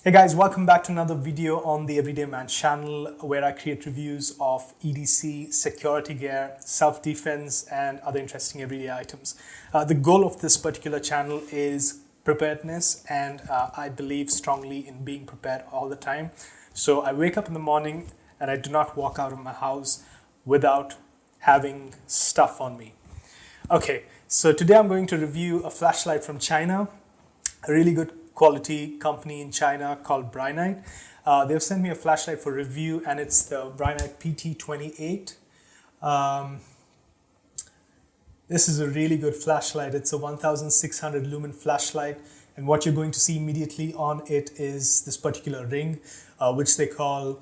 Hey guys, welcome back to another video on the Everyday Man channel where I create reviews of EDC, security gear, self-defense and other interesting everyday items. The goal of this particular channel is preparedness and I believe strongly in being prepared all the time. So I wake up in the morning and I do not walk out of my house without having stuff on me. Okay, so today I'm going to review a flashlight from China, a really good quality company in China called Brinyte. They've sent me a flashlight for review and it's the Brinyte PT28. This is a really good flashlight. It's a 1600 lumen flashlight, and what you're going to see immediately on it is this particular ring, which they call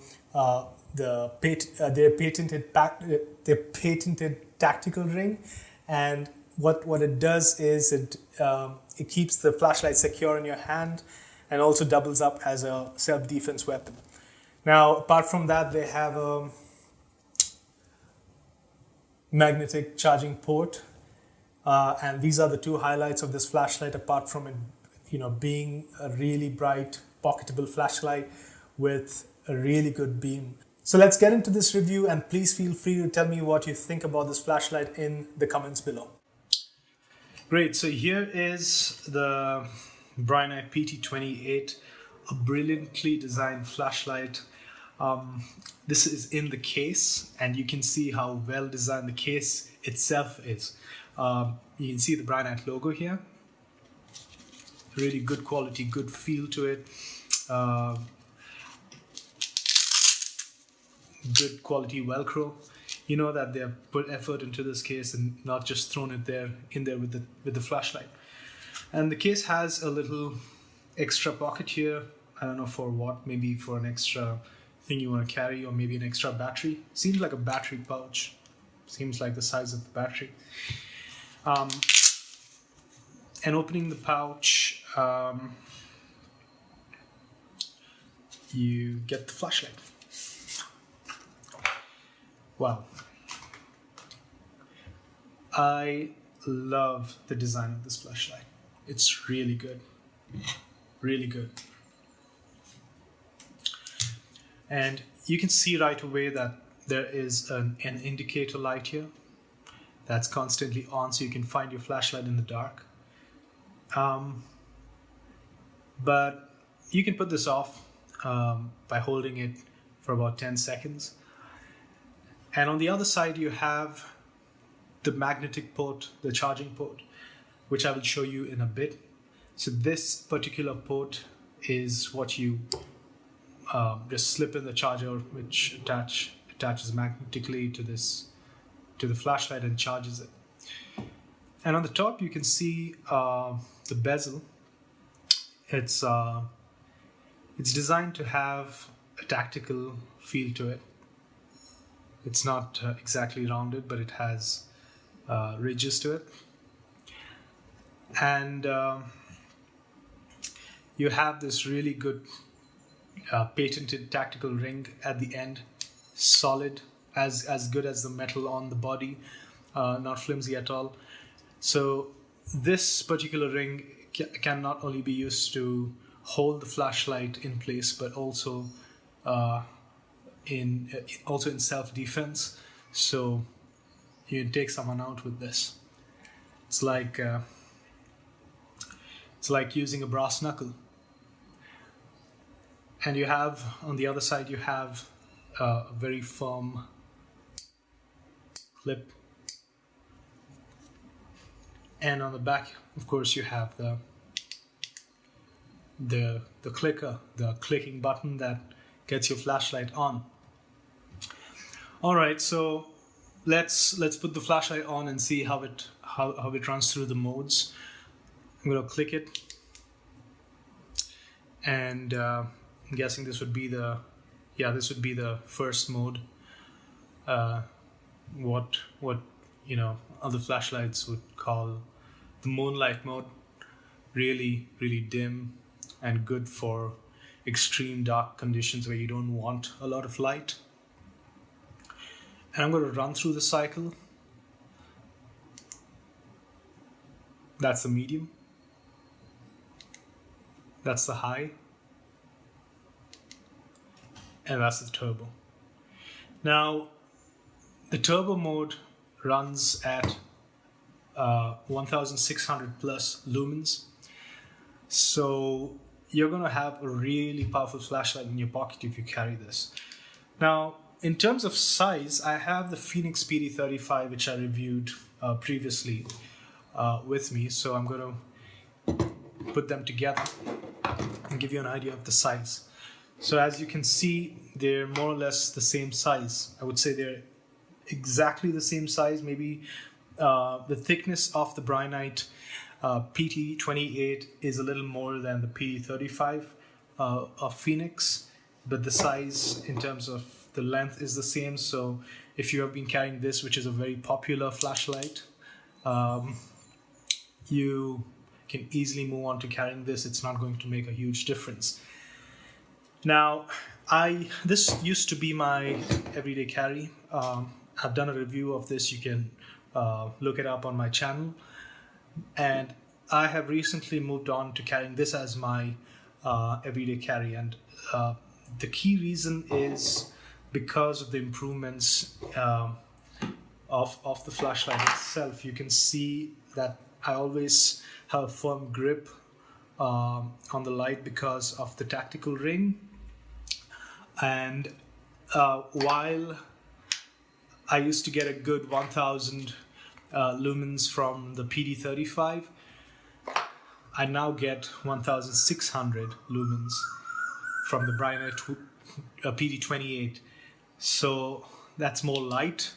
their patented tactical ring. And what it does is it keeps the flashlight secure in your hand and also doubles up as a self-defense weapon. Now, apart from that, they have a magnetic charging port, and these are the two highlights of this flashlight. Apart from it, being a really bright, pocketable flashlight with a really good beam. So let's get into this review, and please feel free to tell me what you think about this flashlight in the comments below. Great, so here is the Brinyte PT28, a brilliantly designed flashlight. This is in the case, and you can see how well designed the case itself is. You can see the Brinyte logo here. Really good quality, good feel to it. Good quality Velcro. You know that they have put effort into this case and not just thrown it in there with the flashlight. And the case has a little extra pocket here. I don't know for what, maybe for an extra thing you want to carry, or maybe an extra battery. Seems like a battery pouch. Seems like the size of the battery. And opening the pouch, you get the flashlight. Wow. I love the design of this flashlight. It's really good. Really good. And you can see right away that there is an indicator light here that's constantly on, so you can find your flashlight in the dark. But you can put this off by holding it for about 10 seconds. And on the other side, you have the magnetic port, the charging port, which I will show you in a bit. So this particular port is what you just slip in the charger, which attaches magnetically to the flashlight and charges it. And on the top, you can see the bezel. It's designed to have a tactical feel to it. It's not exactly rounded, but it has ridges to it. And you have this really good patented tactical ring at the end, solid, as good as the metal on the body, not flimsy at all. So this particular ring can not only be used to hold the flashlight in place, but also in self-defense. So you can take someone out with this. It's like using a brass knuckle. And you have on the other side, you have a very firm clip. And on the back, of course, you have the clicker, the clicking button that gets your flashlight on. All right, so let's put the flashlight on and see how it runs through the modes. I'm going to click it, and I'm guessing this would be the first mode. What other flashlights would call the moonlight mode. Really, really dim and good for extreme dark conditions where you don't want a lot of light. And I'm going to run through the cycle. That's the medium. That's the high. and that's the turbo. Now, the turbo mode runs at 1600 plus lumens. So you're going to have a really powerful flashlight in your pocket if you carry this. Now, in terms of size, I have the Fenix PD35, which I reviewed previously with me. So I'm going to put them together and give you an idea of the size. So as you can see, they're more or less the same size. I would say they're exactly the same size. Maybe the thickness of the Brinyte PT28 is a little more than the PT35 of Fenix, but the size in terms of the length is the same. So if you have been carrying this, which is a very popular flashlight, you can easily move on to carrying this. It's not going to make a huge difference. Now, this used to be my everyday carry. I've done a review of this. You can look it up on my channel. And I have recently moved on to carrying this as my everyday carry. And the key reason is because of the improvements of the flashlight itself. You can see that I always have a firm grip on the light because of the tactical ring. And while I used to get a good 1000 lumens from the PD35, I now get 1600 lumens from the Brinyte PD28. So that's more light.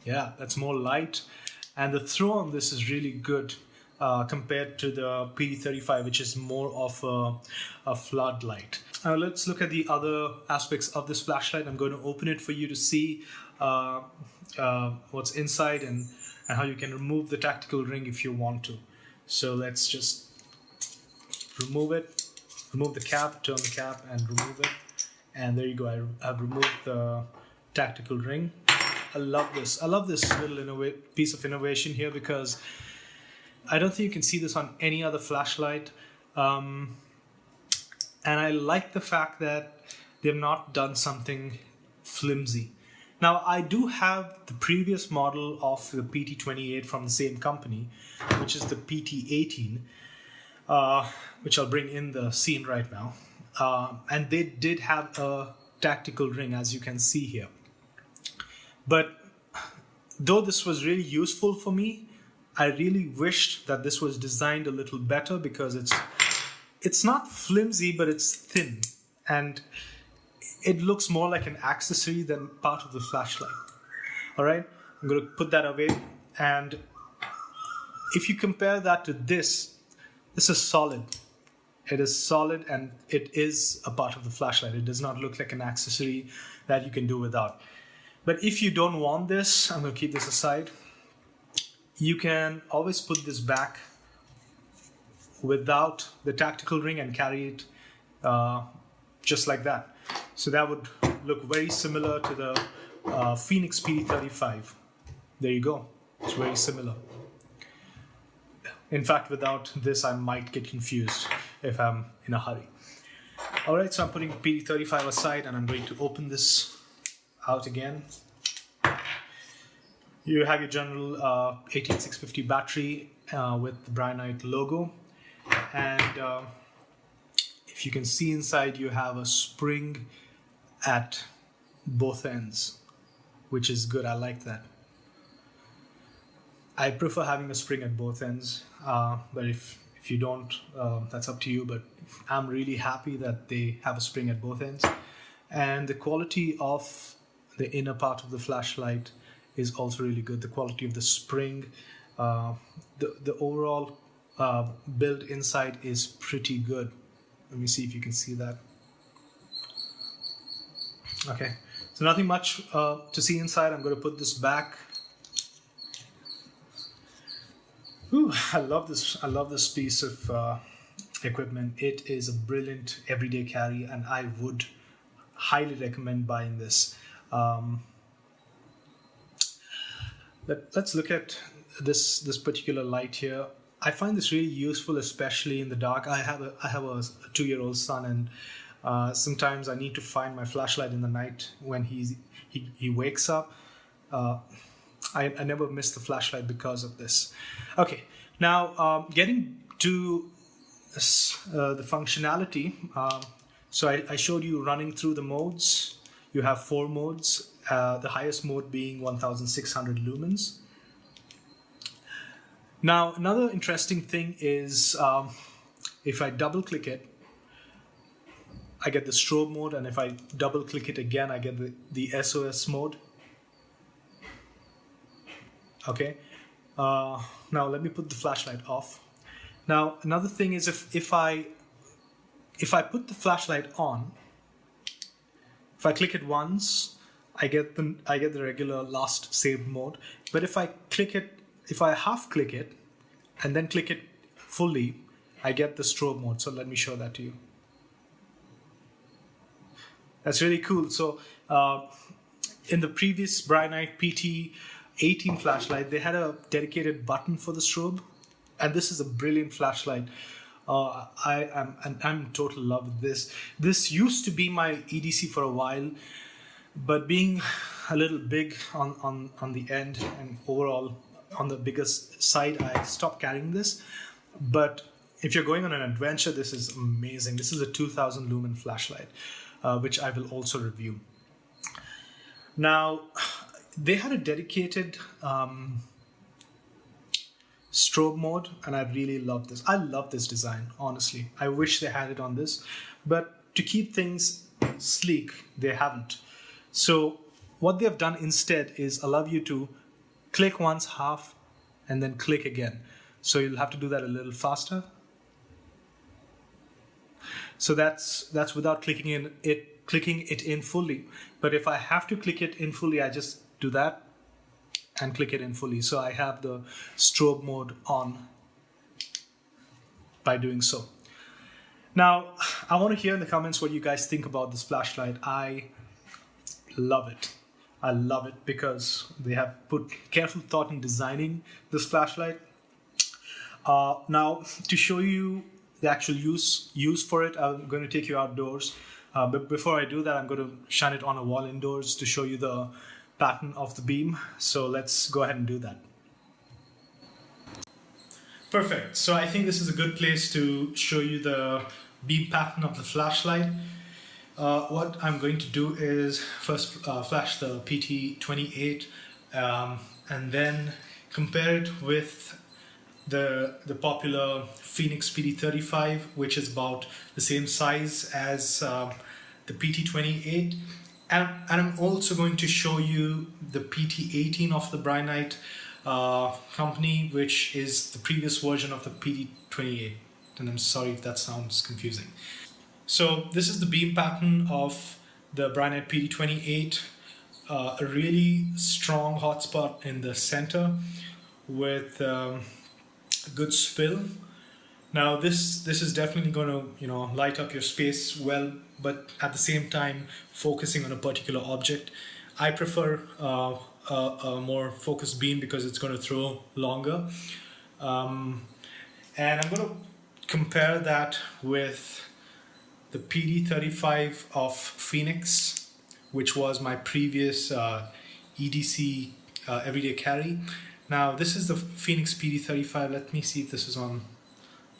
Yeah, that's more light. And the throw on this is really good compared to the PD35, which is more of a floodlight. Now let's look at the other aspects of this flashlight. I'm going to open it for you to see what's inside and how you can remove the tactical ring if you want to. So let's just remove it, remove the cap, turn the cap and remove it. And there you go, I've removed the tactical ring. I love this. I love this little piece of innovation here because I don't think you can see this on any other flashlight. And I like the fact that they've not done something flimsy. Now, I do have the previous model of the PT28 from the same company, which is the PT18, which I'll bring in the scene right now. And they did have a tactical ring, as you can see here. But though this was really useful for me, I really wished that this was designed a little better because it's not flimsy, but it's thin. And it looks more like an accessory than part of the flashlight. All right, I'm going to put that away. And if you compare that to this is solid. It is solid and it is a part of the flashlight. It does not look like an accessory that you can do without. But if you don't want this, I'm going to keep this aside. You can always put this back without the tactical ring and carry it just like that. So that would look very similar to the Fenix PD35. There you go. It's very similar. In fact, without this, I might get confused if I'm in a hurry. All right, so I'm putting PD35 aside and I'm going to open this out again. You have your general 18650 battery with the Brinyte logo. And if you can see inside, you have a spring at both ends, which is good. I like that. I prefer having a spring at both ends, but if you don't, that's up to you. But I'm really happy that they have a spring at both ends. And the quality of the inner part of the flashlight is also really good. The quality of the spring, the overall build inside is pretty good. Let me see if you can see that. Okay, so nothing much to see inside. I'm going to put this back. Ooh, I love this piece of equipment. It is a brilliant everyday carry, and I would highly recommend buying this. Let's look at this particular light here. I find this really useful, especially in the dark. I have a 2-year-old son, and Sometimes I need to find my flashlight in the night when he wakes up. I never miss the flashlight because of this. Okay, now getting to the functionality. So I showed you running through the modes. You have 4 modes, the highest mode being 1600 lumens. Now, another interesting thing is if I double click it, I get the strobe mode, and if I double click it again, I get the SOS mode. Okay, now let me put the flashlight off. Now, another thing is if I put the flashlight on, if I click it once, I get the regular last saved mode. But if I half click it and then click it fully, I get the strobe mode. So let me show that to you. That's really cool. So in the previous Brinyte PT18 flashlight, they had a dedicated button for the strobe, and this is a brilliant flashlight. I'm in total love with this. This used to be my EDC for a while, but being a little big on the end and overall on the biggest side, I stopped carrying this. But if you're going on an adventure, this is amazing. This is a 2000 lumen flashlight, which I will also review. Now, they had a dedicated strobe mode, and I really love this. I love this design, honestly. I wish they had it on this, but to keep things sleek, they haven't. So what they've done instead is allow you to click once, half, and then click again. So you'll have to do that a little faster. So that's without clicking it in fully. But if I have to click it in fully, I just do that and click it in fully. So I have the strobe mode on by doing so. Now, I want to hear in the comments what you guys think about this flashlight. I love it. I love it because they have put careful thought in designing this flashlight. Now, to show you the actual use for it, I'm going to take you outdoors. But before I do that, I'm going to shine it on a wall indoors to show you the pattern of the beam. So let's go ahead and do that. Perfect. So I think this is a good place to show you the beam pattern of the flashlight. What I'm going to do is first flash the PT28 and then compare it with the popular Fenix PT35, which is about the same size as the PT28. And I'm also going to show you the PT18 of the Brinyte company, which is the previous version of the PT28. And I'm sorry if that sounds confusing. So this is the beam pattern of the Brinyte PT28. A really strong hotspot in the center with a good spill. Now this is definitely going to light up your space well, but at the same time focusing on a particular object. I prefer a more focused beam because it's going to throw longer. And I'm going to compare that with the PD35 of Fenix, which was my previous EDC everyday carry. Now this is the Fenix PD35. Let me see if this is on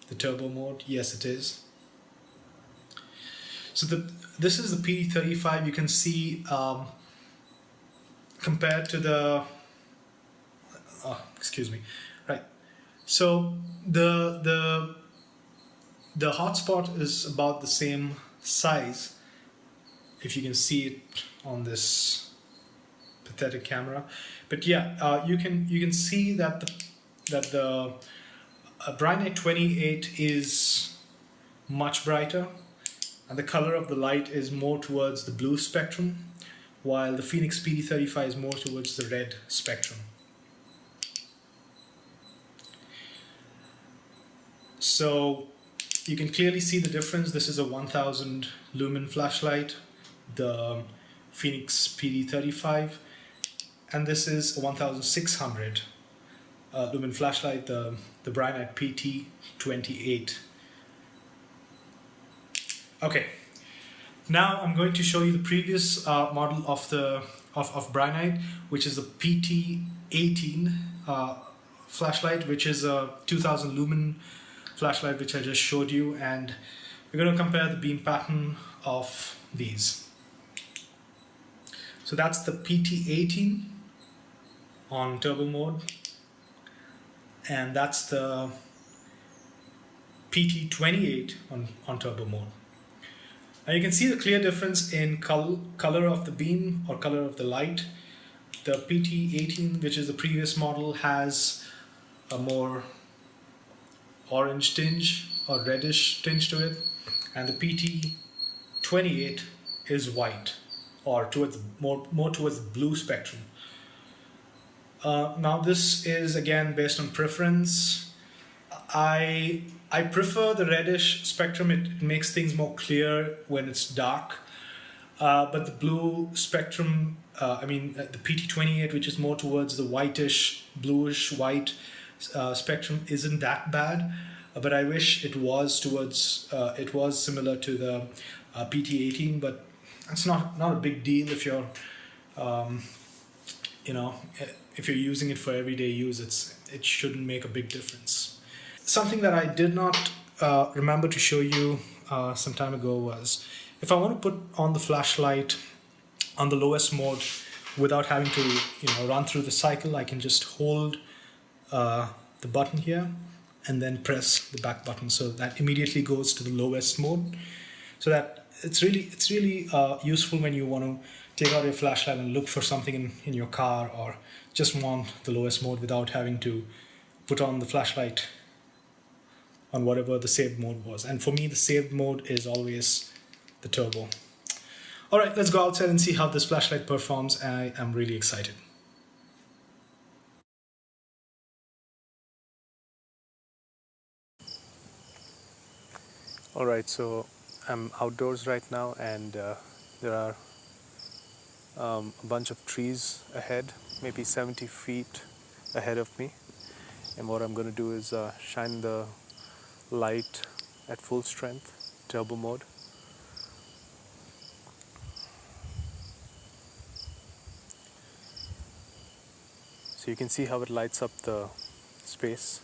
the turbo mode. Yes, it is. So this is the PD35. You can see compared to the excuse me, right. So the hotspot is about the same size, if you can see it on this pathetic camera. But yeah, you can see that the Brinyte 28 is much brighter, and the color of the light is more towards the blue spectrum, while the Fenix PD35 is more towards the red spectrum. So you can clearly see the difference. This is a 1000 lumen flashlight, the Fenix PD35, and this is a 1600 lumen flashlight, the Brinyte PT28. Okay, Now I'm going to show you the previous model of Brinyte, which is the PT18 flashlight, which is a 2000 lumen flashlight, which I just showed you, and we're going to compare the beam pattern of these. So that's the PT18 on turbo mode, and that's the PT28 on turbo mode. And you can see the clear difference in color of the beam or color of the light. The PT18, which is the previous model, has a more orange tinge or reddish tinge to it, and the PT28 is white, or towards more towards the blue spectrum. Now this is again based on preference. I prefer the reddish spectrum. It makes things more clear when it's dark. But the blue spectrum, the PT28, which is more towards the whitish, bluish white spectrum, isn't that bad. But I wish it was similar to the PT18. But that's not a big deal if you're, if you're using it for everyday use. It shouldn't make a big difference. Something that I did not remember to show you some time ago was, if I want to put on the flashlight on the lowest mode without having to run through the cycle, I can just hold the button here and then press the back button, so that immediately goes to the lowest mode. So that it's really useful when you want to take out your flashlight and look for something in your car, or just want the lowest mode without having to put on the flashlight on whatever the saved mode was. And for me, the saved mode is always the turbo. All right, let's go outside and see how this flashlight performs. I am really excited. All right, so I'm outdoors right now, and there are a bunch of trees ahead, maybe 70 feet ahead of me. And what I'm going to do is shine the light at full strength, turbo mode. So you can see how it lights up the space.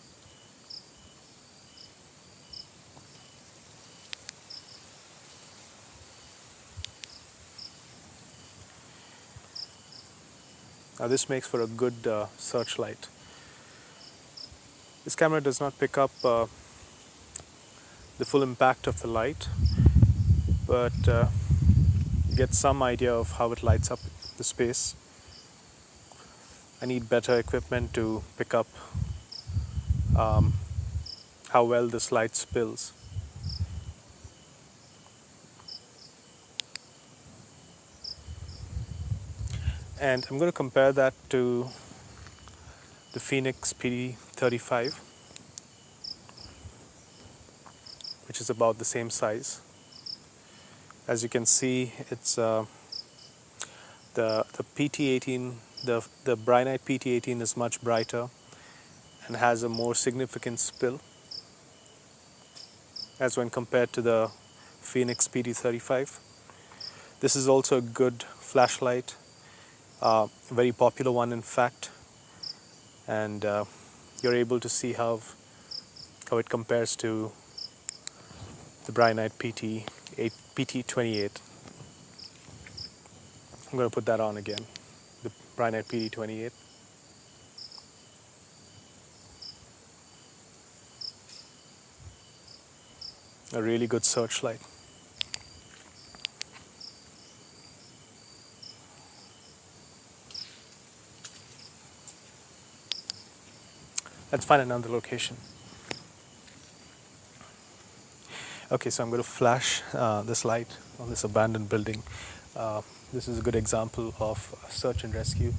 Now this makes for a good searchlight. This camera does not pick up the full impact of the light, but you get some idea of how it lights up the space. I need better equipment to pick up how well this light spills. And I'm going to compare that to the Fenix PD35, which is about the same size. As you can see, it's the PT18, the Brinyte PT18 is much brighter and has a more significant spill as when compared to the Fenix PD35. This is also a good flashlight, a very popular one in fact, and you're able to see how it compares to the Brinyte PT28. I'm going to put that on again, the Brinyte PT28. A really good searchlight. Let's find another location. Okay, so I'm going to flash this light on this abandoned building. This is a good example of search and rescue.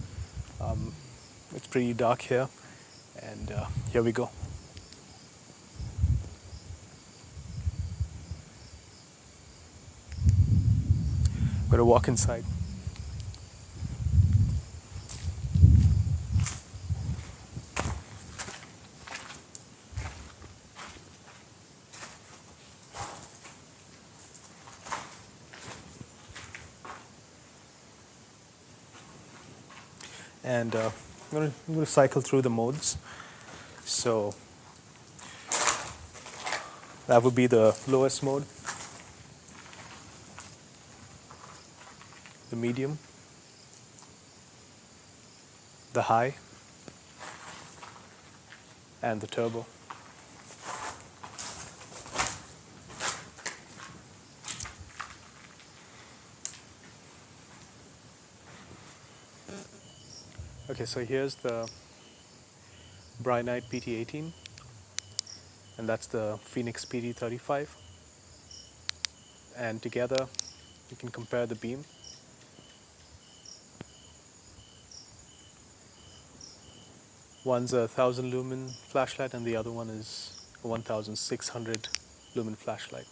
It's pretty dark here, and here we go. I'm going to walk inside. And I'm going to cycle through the modes. So that would be the lowest mode, the medium, the high, and the turbo. Okay, so here's the Brinyte PT18, and that's the Fenix PT35. And together, you can compare the beam. One's a 1000 lumen flashlight and the other one is a 1600 lumen flashlight.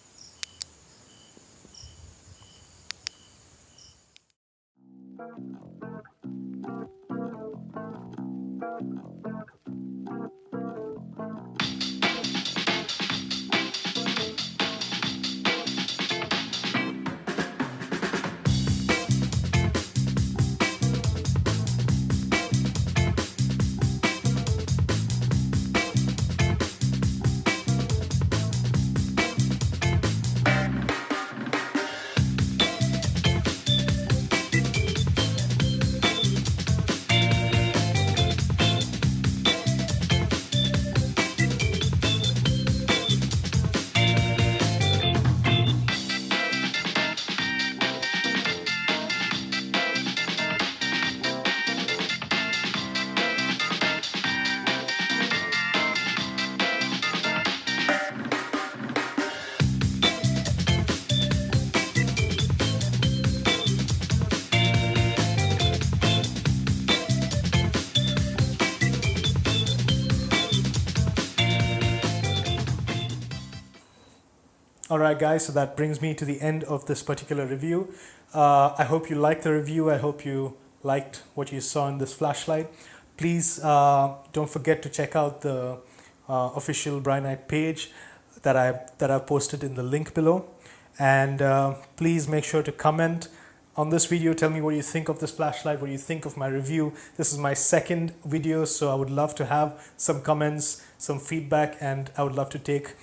Alright guys, so that brings me to the end of this particular review. I hope you liked the review. I hope you liked what you saw in this flashlight. Please don't forget to check out the official Brinyte page that I've posted in the link below. And please make sure to comment on this video. Tell me what you think of this flashlight, what you think of my review. This is my second video, so I would love to have some comments, some feedback, and I would love to take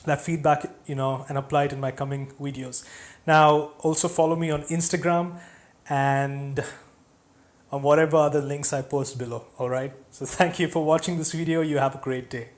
that feedback, and apply it in my coming videos. Now, also follow me on Instagram and on whatever other links I post below. All right. So thank you for watching this video. You have a great day.